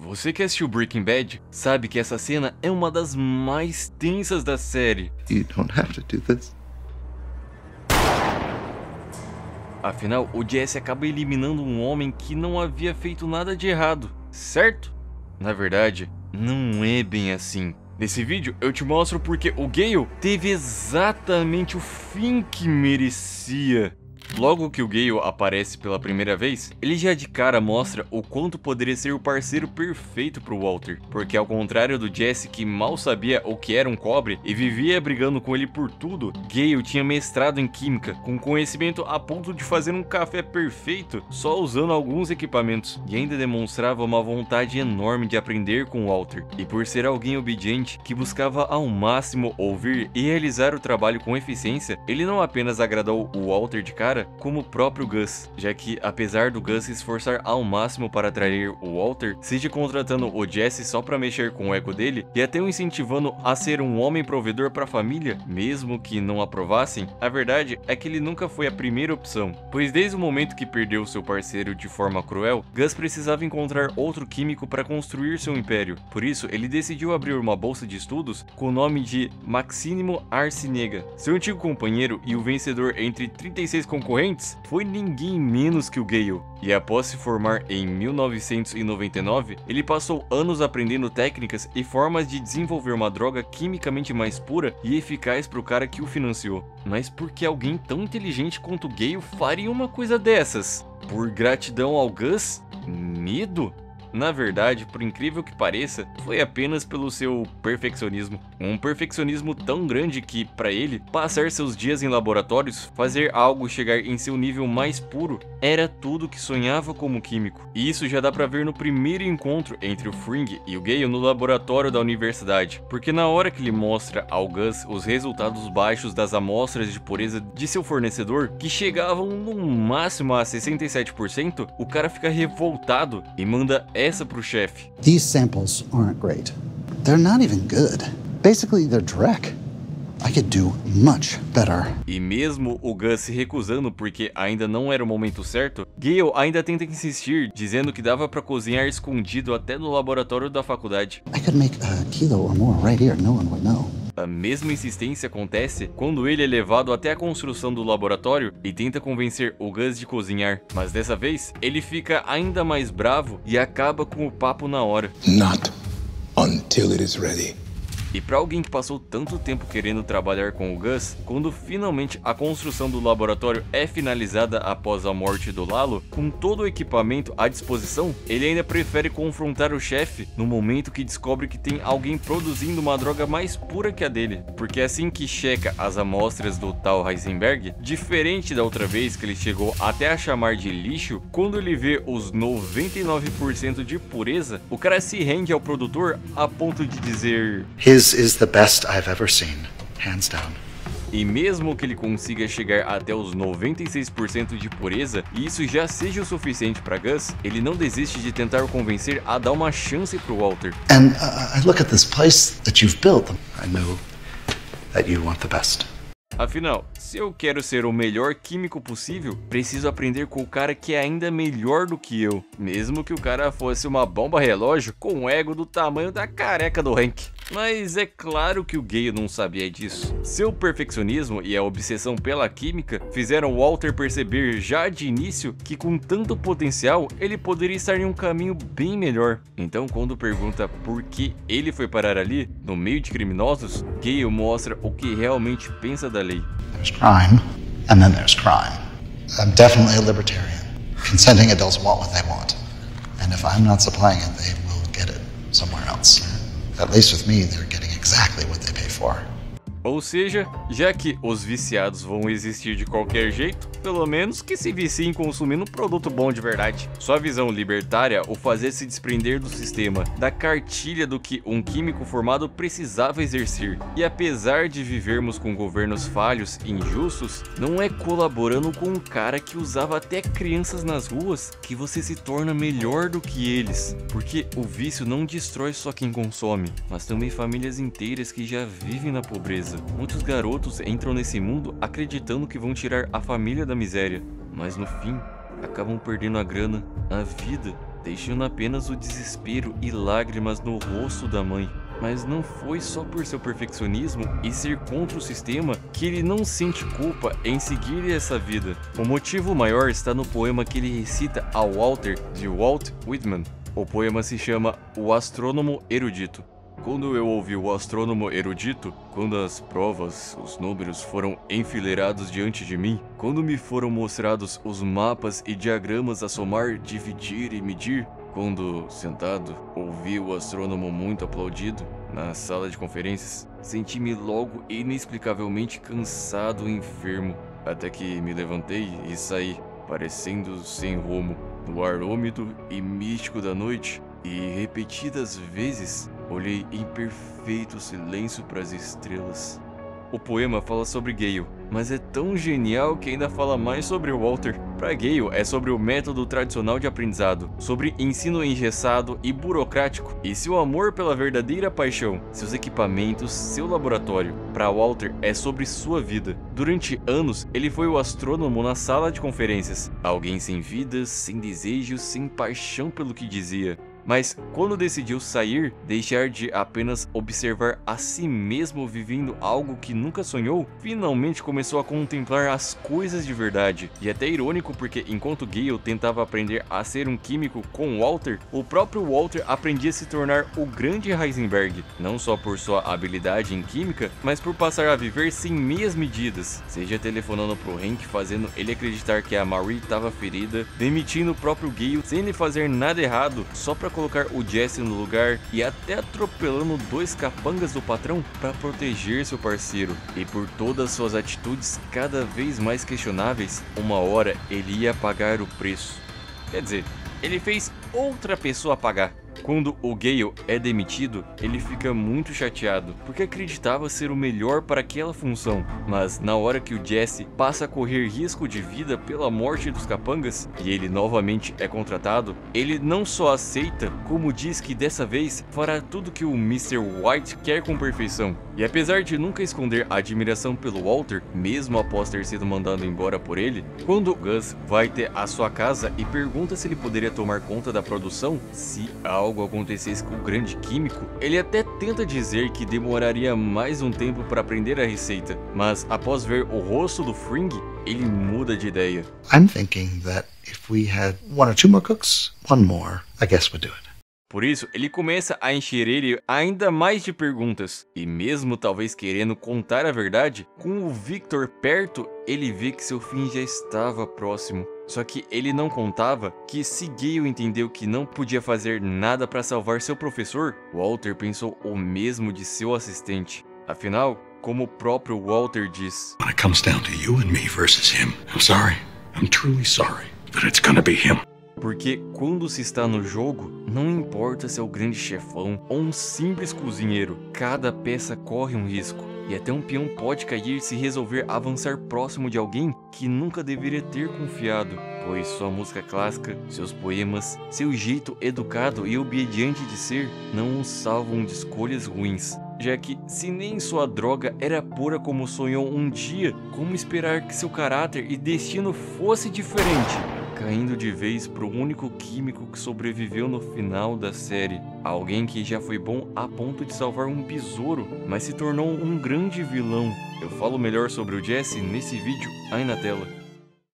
Você que assistiu Breaking Bad sabe que essa cena é uma das mais tensas da série. You don't have to do this. Afinal, o Jesse acaba eliminando um homem que não havia feito nada de errado, certo? Na verdade, não é bem assim. Nesse vídeo eu te mostro porque o Gale teve exatamente o fim que merecia. Logo que o Gale aparece pela primeira vez, ele já de cara mostra o quanto poderia ser o parceiro perfeito pro Walter, porque ao contrário do Jesse que mal sabia o que era um cobre e vivia brigando com ele por tudo, Gale tinha mestrado em química, com conhecimento a ponto de fazer um café perfeito só usando alguns equipamentos, e ainda demonstrava uma vontade enorme de aprender com Walter, e por ser alguém obediente que buscava ao máximo ouvir e realizar o trabalho com eficiência, ele não apenas agradou o Walter de cara, como o próprio Gus, já que apesar do Gus se esforçar ao máximo para atrair o Walter, seja contratando o Jesse só para mexer com o ego dele e até o incentivando a ser um homem provedor para a família, mesmo que não aprovassem, a verdade é que ele nunca foi a primeira opção, pois desde o momento que perdeu seu parceiro de forma cruel, Gus precisava encontrar outro químico para construir seu império. Por isso, ele decidiu abrir uma bolsa de estudos com o nome de Maximino Arcinega. Seu antigo companheiro e o vencedor entre 36 concorrentes foi ninguém menos que o Gale, e após se formar em 1999, ele passou anos aprendendo técnicas e formas de desenvolver uma droga quimicamente mais pura e eficaz para o cara que o financiou. Mas por que alguém tão inteligente quanto o Gale faria uma coisa dessas? Por gratidão ao Gus? Medo? Na verdade, por incrível que pareça, foi apenas pelo seu perfeccionismo. Um perfeccionismo tão grande que, para ele, passar seus dias em laboratórios, fazer algo chegar em seu nível mais puro, era tudo que sonhava como químico. E isso já dá pra ver no primeiro encontro entre o Fring e o Gale no laboratório da universidade, porque na hora que ele mostra ao Gus os resultados baixos das amostras de pureza de seu fornecedor, que chegavam no máximo a 67%, o cara fica revoltado e manda essa pro chefe. These samples aren't great. They're not even good. Basically, they're dreck. I could do much better. E mesmo o Gus se recusando porque ainda não era o momento certo, Gale ainda tenta insistir, dizendo que dava pra cozinhar escondido até no laboratório da faculdade. I could make a kilo or more right here. No one would know. A mesma insistência acontece quando ele é levado até a construção do laboratório e tenta convencer o Gus de cozinhar, mas dessa vez ele fica ainda mais bravo e acaba com o papo na hora. Not until it is ready. E para alguém que passou tanto tempo querendo trabalhar com o Gus, quando finalmente a construção do laboratório é finalizada após a morte do Lalo, com todo o equipamento à disposição, ele ainda prefere confrontar o chefe no momento que descobre que tem alguém produzindo uma droga mais pura que a dele, porque assim que checa as amostras do tal Heisenberg, diferente da outra vez que ele chegou até a chamar de lixo, quando ele vê os 99% de pureza, o cara se rende ao produtor a ponto de dizer: His is the best I've ever seen, hands down. E mesmo que ele consiga chegar até os 96% de pureza, e isso já seja o suficiente para Gus, ele não desiste de tentar o convencer a dar uma chance pro Walter. And I look at this place that you've built. I know that you want the best. Afinal, se eu quero ser o melhor químico possível, preciso aprender com o cara que é ainda melhor do que eu, mesmo que o cara fosse uma bomba relógio com um ego do tamanho da careca do Hank. Mas é claro que o Gale não sabia disso. Seu perfeccionismo e a obsessão pela química fizeram Walter perceber já de início que com tanto potencial ele poderia estar em um caminho bem melhor. Então quando pergunta por que ele foi parar ali, no meio de criminosos, Gale mostra o que realmente pensa da lei. There's crime, and then there's crime. I'm definitely a libertarian. Consenting adults want what they want. And if I'm not supplying it, they will get it somewhere else. At least with me, they're getting exactly what they pay for. Ou seja, já que os viciados vão existir de qualquer jeito, pelo menos que se viciem consumindo um produto bom de verdade. Sua visão libertária o fazia se desprender do sistema, da cartilha do que um químico formado precisava exercer. E apesar de vivermos com governos falhos e injustos, não é colaborando com um cara que usava até crianças nas ruas que você se torna melhor do que eles. Porque o vício não destrói só quem consome, mas também famílias inteiras que já vivem na pobreza. Muitos garotos entram nesse mundo acreditando que vão tirar a família da miséria, mas no fim acabam perdendo a grana, a vida deixando apenas o desespero e lágrimas no rosto da mãe. Mas não foi só por seu perfeccionismo e ser contra o sistema que ele não sente culpa em seguir essa vida. O motivo maior está no poema que ele recita a Walter, de Walt Whitman. O poema se chama O Astrônomo Erudito. Quando eu ouvi o astrônomo erudito, quando as provas, os números foram enfileirados diante de mim, quando me foram mostrados os mapas e diagramas a somar, dividir e medir, quando, sentado, ouvi o astrônomo muito aplaudido na sala de conferências, senti-me logo inexplicavelmente cansado e enfermo, até que me levantei e saí, parecendo sem rumo, no ar úmido e místico da noite, e repetidas vezes olhei em perfeito silêncio para as estrelas. O poema fala sobre Gale, mas é tão genial que ainda fala mais sobre Walter. Para Gale é sobre o método tradicional de aprendizado, sobre ensino engessado e burocrático, e seu amor pela verdadeira paixão, seus equipamentos, seu laboratório. Para Walter é sobre sua vida. Durante anos ele foi o astrônomo na sala de conferências, alguém sem vidas, sem desejos, sem paixão pelo que dizia. Mas quando decidiu sair, deixar de apenas observar a si mesmo vivendo algo que nunca sonhou, finalmente começou a contemplar as coisas de verdade. E é até irônico porque enquanto Gale tentava aprender a ser um químico com Walter, o próprio Walter aprendia a se tornar o grande Heisenberg, não só por sua habilidade em química, mas por passar a viver sem meias medidas, seja telefonando pro Hank fazendo ele acreditar que a Marie estava ferida, demitindo o próprio Gale sem ele fazer nada errado, só para colocar o Jesse no lugar, e até atropelando 2 capangas do patrão para proteger seu parceiro. E por todas suas atitudes cada vez mais questionáveis, uma hora ele ia pagar o preço. Quer dizer, ele fez outra pessoa pagar. Quando o Gale é demitido, ele fica muito chateado, porque acreditava ser o melhor para aquela função. Mas na hora que o Jesse passa a correr risco de vida pela morte dos capangas, e ele novamente é contratado, ele não só aceita, como diz que dessa vez fará tudo que o Mr. White quer com perfeição. E apesar de nunca esconder a admiração pelo Walter, mesmo após ter sido mandado embora por ele, quando Gus vai até a sua casa e pergunta se ele poderia tomar conta da produção, se algo acontecesse com o grande químico, ele até tenta dizer que demoraria mais um tempo para aprender a receita, mas após ver o rosto do Fring, ele muda de ideia. I'm thinking that if we had 1 or 2 more cooks, 1 more, I guess we'd do it. Por isso, ele começa a encher ele ainda mais de perguntas, e mesmo talvez querendo contar a verdade, com o Victor perto, ele vê que seu fim já estava próximo. Só que ele não contava que se Gale entendeu que não podia fazer nada para salvar seu professor, Walter pensou o mesmo de seu assistente. Afinal, como o próprio Walter diz, When it comes down to you and me versus him, I'm sorry. I'm truly sorry that it's gonna be him. porque quando se está no jogo, não importa se é o grande chefão ou um simples cozinheiro, cada peça corre um risco. E até um peão pode cair se resolver avançar próximo de alguém que nunca deveria ter confiado, pois sua música clássica, seus poemas, seu jeito educado e obediente de ser não o salvam de escolhas ruins. Já que, se nem sua droga era pura como sonhou um dia, como esperar que seu caráter e destino fosse diferente? Caindo de vez pro único químico que sobreviveu no final da série. Alguém que já foi bom a ponto de salvar um besouro, mas se tornou um grande vilão. Eu falo melhor sobre o Jesse nesse vídeo aí na tela.